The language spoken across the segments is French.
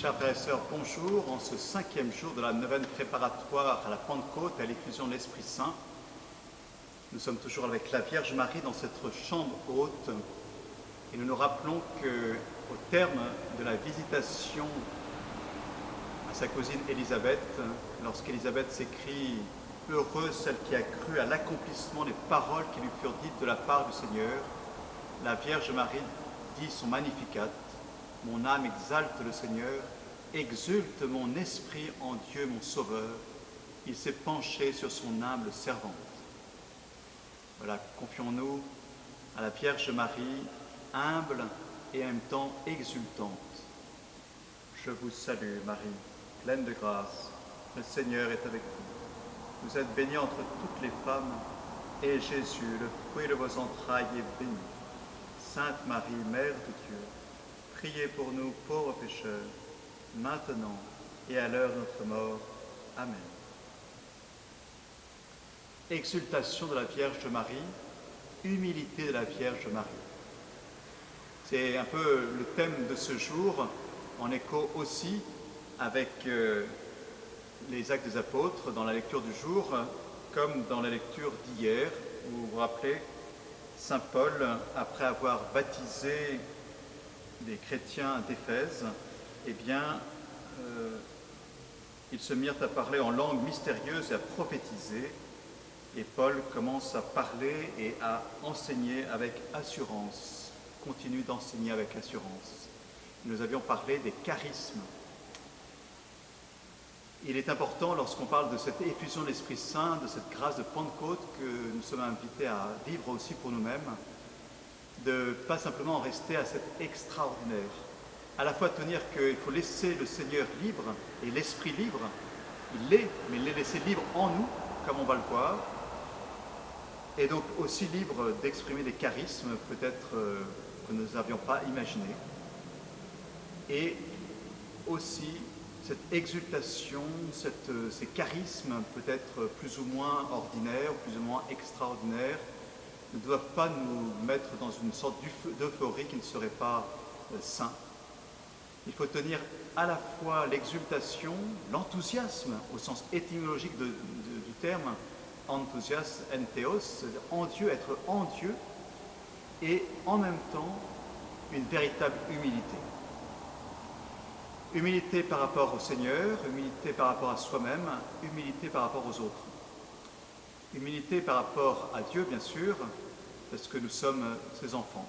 Chers frères et sœurs, bonjour. En ce 5e jour de la neuvaine préparatoire à la Pentecôte et à l'effusion de l'Esprit Saint, nous sommes toujours avec la Vierge Marie dans cette chambre haute et nous nous rappelons qu'au terme de la visitation à sa cousine Élisabeth, lorsqu'Élisabeth s'écrie « Heureuse celle qui a cru à l'accomplissement des paroles qui lui furent dites de la part du Seigneur », la Vierge Marie dit son Magnificat. Mon âme exalte le Seigneur, exulte mon esprit en Dieu mon Sauveur. Il s'est penché sur son humble servante. Voilà, confions-nous à la Vierge Marie, humble et en même temps exultante. Je vous salue Marie, pleine de grâce, le Seigneur est avec vous. Vous êtes bénie entre toutes les femmes, et Jésus, le fruit de vos entrailles, est béni. Sainte Marie, Mère de Dieu, priez pour nous pauvres pécheurs, maintenant et à l'heure de notre mort. Amen. Exultation de la Vierge Marie, humilité de la Vierge Marie. C'est un peu le thème de ce jour, en écho aussi avec les Actes des Apôtres dans la lecture du jour, comme dans la lecture d'hier, où vous vous rappelez, Saint Paul, après avoir baptisé les chrétiens d'Éphèse, eh bien, ils se mirent à parler en langue mystérieuse et à prophétiser. Et Paul commence à parler et à enseigner avec assurance, continue d'enseigner avec assurance. Nous avions parlé des charismes. Il est important, lorsqu'on parle de cette effusion de l'Esprit Saint, de cette grâce de Pentecôte que nous sommes invités à vivre aussi pour nous-mêmes, de pas simplement en rester à cet extraordinaire. À la fois tenir qu'il faut laisser le Seigneur libre et l'Esprit libre, il l'est, mais il l'est laissé libre en nous, comme on va le voir, et donc aussi libre d'exprimer des charismes peut-être que nous n'avions pas imaginés, et aussi cette exultation, ces charismes peut-être plus ou moins ordinaires, plus ou moins extraordinaires, ne doivent pas nous mettre dans une sorte d'euphorie qui ne serait pas sain. Il faut tenir à la fois l'exultation, l'enthousiasme, au sens étymologique du terme, enthousias, entheos, c'est-à-dire en Dieu, être en Dieu, et en même temps une véritable humilité. Humilité par rapport au Seigneur, humilité par rapport à soi-même, humilité par rapport aux autres. Humilité par rapport à Dieu, bien sûr, parce que nous sommes ses enfants.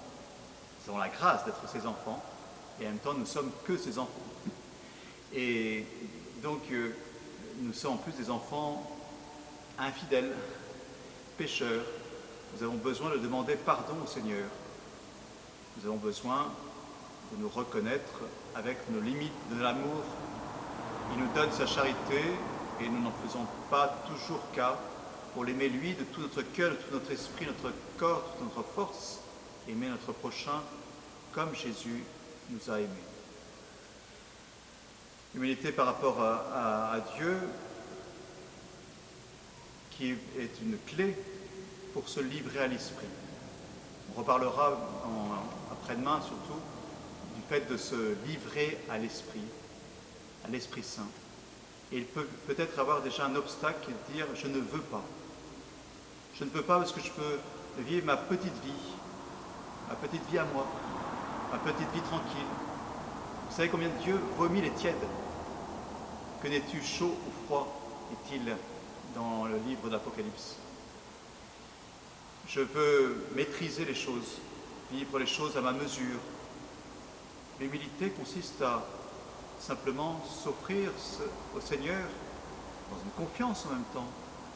Nous avons la grâce d'être ses enfants, et en même temps, nous ne sommes que ses enfants. Et donc, nous sommes en plus des enfants infidèles, pécheurs. Nous avons besoin de demander pardon au Seigneur. Nous avons besoin de nous reconnaître avec nos limites de l'amour. Il nous donne sa charité, et nous n'en faisons pas toujours cas, pour l'aimer lui de tout notre cœur, de tout notre esprit, notre corps, toute notre force, aimer notre prochain comme Jésus nous a aimés. L'humilité par rapport à Dieu, qui est une clé pour se livrer à l'esprit. On reparlera après-demain surtout du fait de se livrer à l'Esprit Saint. Et il peut peut-être avoir déjà un obstacle qui est de dire « je ne veux pas ». Je ne peux pas parce que je peux vivre ma petite vie à moi, ma petite vie tranquille. Vous savez combien Dieu vomit les tièdes? Que n'es-tu chaud ou froid, est-il dans le livre d'Apocalypse. Je veux maîtriser les choses, vivre les choses à ma mesure. L'humilité consiste à simplement s'offrir au Seigneur dans une confiance en même temps,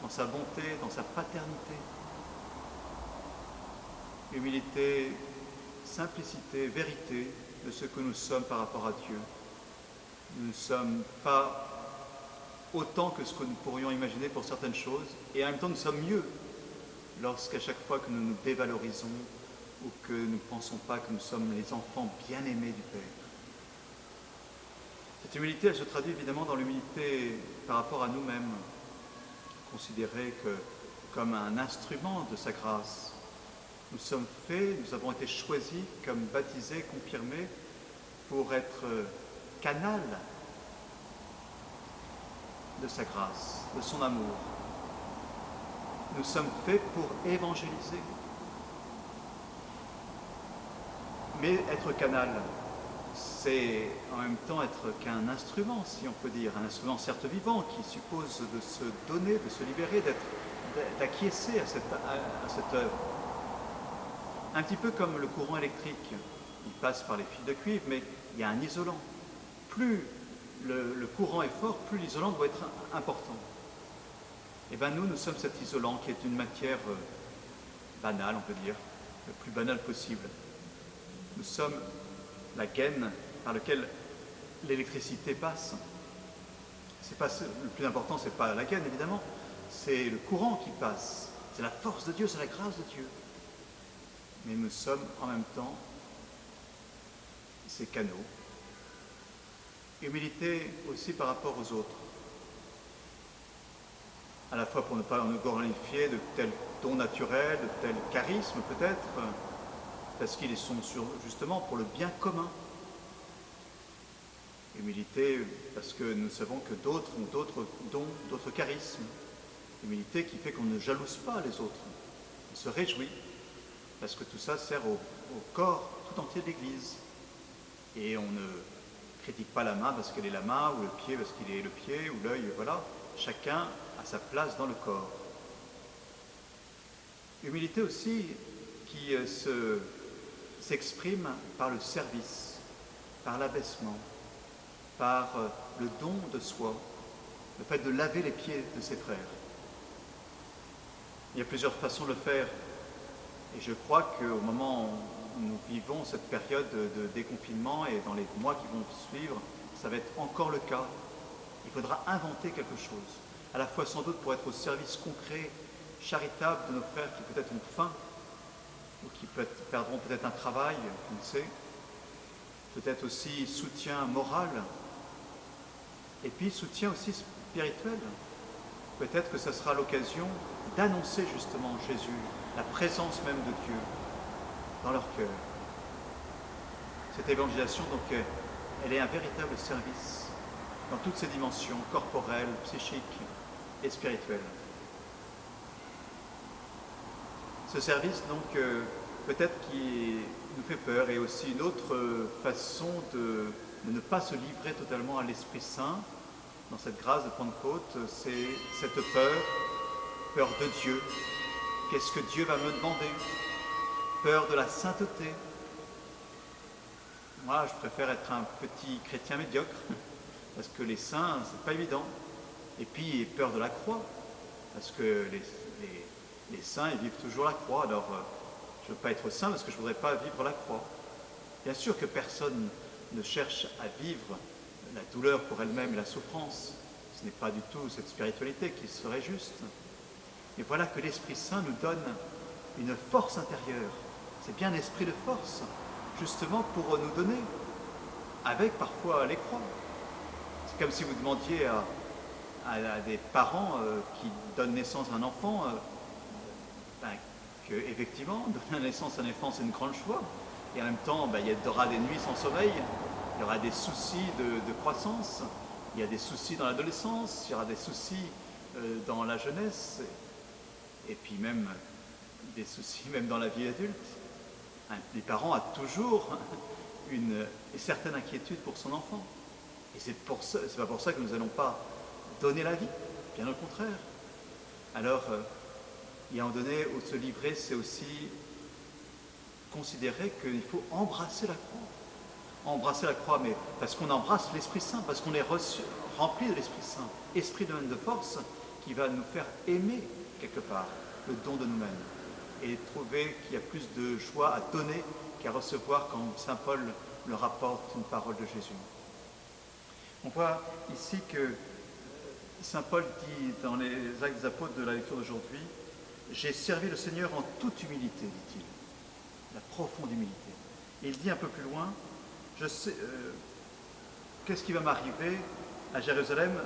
dans sa bonté, dans sa paternité. Humilité, simplicité, vérité de ce que nous sommes par rapport à Dieu. Nous ne sommes pas autant que ce que nous pourrions imaginer pour certaines choses, et en même temps nous sommes mieux lorsqu'à chaque fois que nous nous dévalorisons ou que nous ne pensons pas que nous sommes les enfants bien-aimés du Père. Cette humilité, elle se traduit évidemment dans l'humilité par rapport à nous-mêmes, considérée comme un instrument de sa grâce. Nous sommes faits, nous avons été choisis comme baptisés, confirmés, pour être canal de sa grâce, de son amour. Nous sommes faits pour évangéliser. Mais être canal, c'est en même temps être qu'un instrument, si on peut dire, un instrument certes vivant qui suppose de se donner, de se libérer, d'acquiescer à cette œuvre. Un petit peu comme le courant électrique, il passe par les fils de cuivre, mais il y a un isolant. Plus le courant est fort, plus l'isolant doit être important. Et bien nous sommes cet isolant qui est une matière banale, on peut dire, le plus banal possible. Nous sommes la gaine par laquelle l'électricité passe. Le plus important, ce n'est pas la gaine, évidemment, c'est le courant qui passe. C'est la force de Dieu, c'est la grâce de Dieu. Mais nous sommes en même temps ces canaux. Humilité aussi par rapport aux autres. À la fois pour ne pas nous glorifier de tel don naturel, de tel charisme peut-être, parce qu'ils sont justement pour le bien commun. Humilité parce que nous savons que d'autres ont d'autres dons, d'autres charismes. Humilité qui fait qu'on ne jalouse pas les autres, on se réjouit, parce que tout ça sert au corps tout entier de l'Église. Et on ne critique pas la main parce qu'elle est la main, ou le pied parce qu'il est le pied, ou l'œil, voilà. Chacun a sa place dans le corps. Humilité aussi qui s'exprime par le service, par l'abaissement, par le don de soi, le fait de laver les pieds de ses frères. Il y a plusieurs façons de le faire, et je crois qu'au moment où nous vivons cette période de déconfinement et dans les mois qui vont suivre, ça va être encore le cas. Il faudra inventer quelque chose, à la fois sans doute pour être au service concret, charitable de nos frères qui peut-être ont faim, ou qui perdront peut-être un travail, on ne sait, peut-être aussi soutien moral, et puis soutien aussi spirituel. Peut-être que ce sera l'occasion d'annoncer justement Jésus, la présence même de Dieu dans leur cœur. Cette évangélisation, donc, elle est un véritable service dans toutes ses dimensions, corporelles, psychiques et spirituelles. Ce service, donc, peut-être qui nous fait peur, et aussi une autre façon de ne pas se livrer totalement à l'Esprit Saint, dans cette grâce de Pentecôte, c'est cette peur de Dieu. Qu'est-ce que Dieu va me demander? Peur de la sainteté. Moi, je préfère être un petit chrétien médiocre, parce que les saints, c'est pas évident. Et puis, peur de la croix, parce que les saints, ils vivent toujours la croix. Alors, je ne veux pas être saint parce que je ne voudrais pas vivre la croix. Bien sûr que personne ne cherche à vivre la douleur pour elle-même et la souffrance. Ce n'est pas du tout cette spiritualité qui serait juste. Mais voilà que l'Esprit Saint nous donne une force intérieure. C'est bien l'esprit de force, justement pour nous donner, avec parfois les croix. C'est comme si vous demandiez à des parents qui donnent naissance à un enfant, que effectivement, donner naissance à un enfant, c'est une grande joie. Et en même temps, il y aura des nuits sans sommeil, il y aura des soucis de croissance, il y a des soucis dans l'adolescence, il y aura des soucis dans la jeunesse, et puis même des soucis même dans la vie adulte. Les parents ont toujours une certaine inquiétude pour son enfant. Et c'est pas pour ça que nous n'allons pas donner la vie, bien au contraire. Alors, il y a un moment donné où se livrer, c'est aussi considérer qu'il faut embrasser la croix. Embrasser la croix, mais parce qu'on embrasse l'Esprit Saint, parce qu'on est rempli de l'Esprit Saint, esprit de force qui va nous faire aimer quelque part le don de nous-mêmes et trouver qu'il y a plus de joie à donner qu'à recevoir quand Saint Paul leur apporte une parole de Jésus. On voit ici que Saint Paul dit dans les Actes des Apôtres de la lecture d'aujourd'hui, « J'ai servi le Seigneur en toute humilité », dit-il, la profonde humilité. Et il dit un peu plus loin, je sais, qu'est-ce qui va m'arriver à Jérusalem?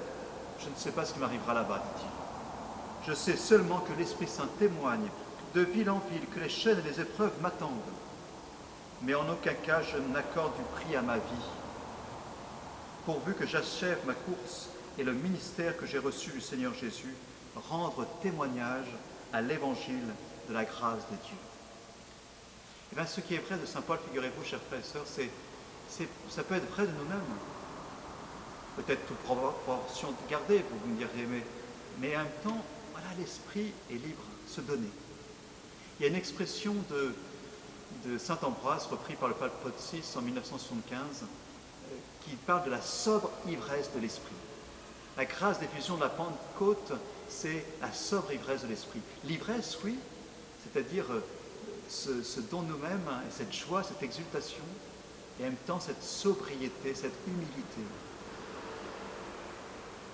Je ne sais pas ce qui m'arrivera là-bas, dit-il. Je sais seulement que l'Esprit Saint témoigne de ville en ville que les chaînes et les épreuves m'attendent. Mais en aucun cas je n'accorde du prix à ma vie. pourvu que j'achève ma course et le ministère que j'ai reçu du Seigneur Jésus, rendre témoignage à l'évangile de la grâce de Dieu. Et bien, ce qui est vrai de Saint Paul, figurez-vous, chers frères et sœurs, ça peut être vrai de nous-mêmes. Peut-être toute proportion gardée, vous me direz, mais en même temps, voilà, l'esprit est libre, se donner. Il y a une expression de saint Ambroise, repris par le pape Paul VI en 1975, qui parle de la sobre ivresse de l'esprit. La grâce d'effusion de la Pentecôte, c'est la sobre ivresse de l'esprit. L'ivresse, oui, c'est-à-dire ce don de nous-mêmes, et cette joie, cette exultation, et en même temps cette sobriété, cette humilité,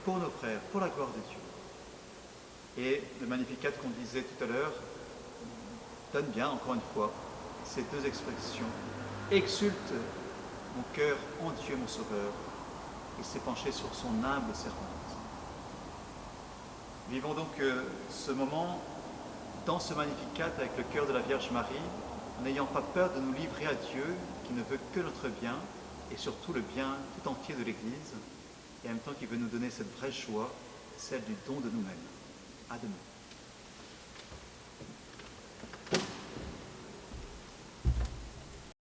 pour nos frères, pour la gloire de Dieu. Et le Magnificat qu'on disait tout à l'heure donne bien, encore une fois, ces deux expressions. Exulte mon cœur en Dieu mon Sauveur, et s'est penché sur son humble servante. Vivons donc ce moment dans ce Magnificat avec le cœur de la Vierge Marie, en n'ayant pas peur de nous livrer à Dieu qui ne veut que notre bien, et surtout le bien tout entier de l'Église, et en même temps qui veut nous donner cette vraie joie, celle du don de nous-mêmes. À demain.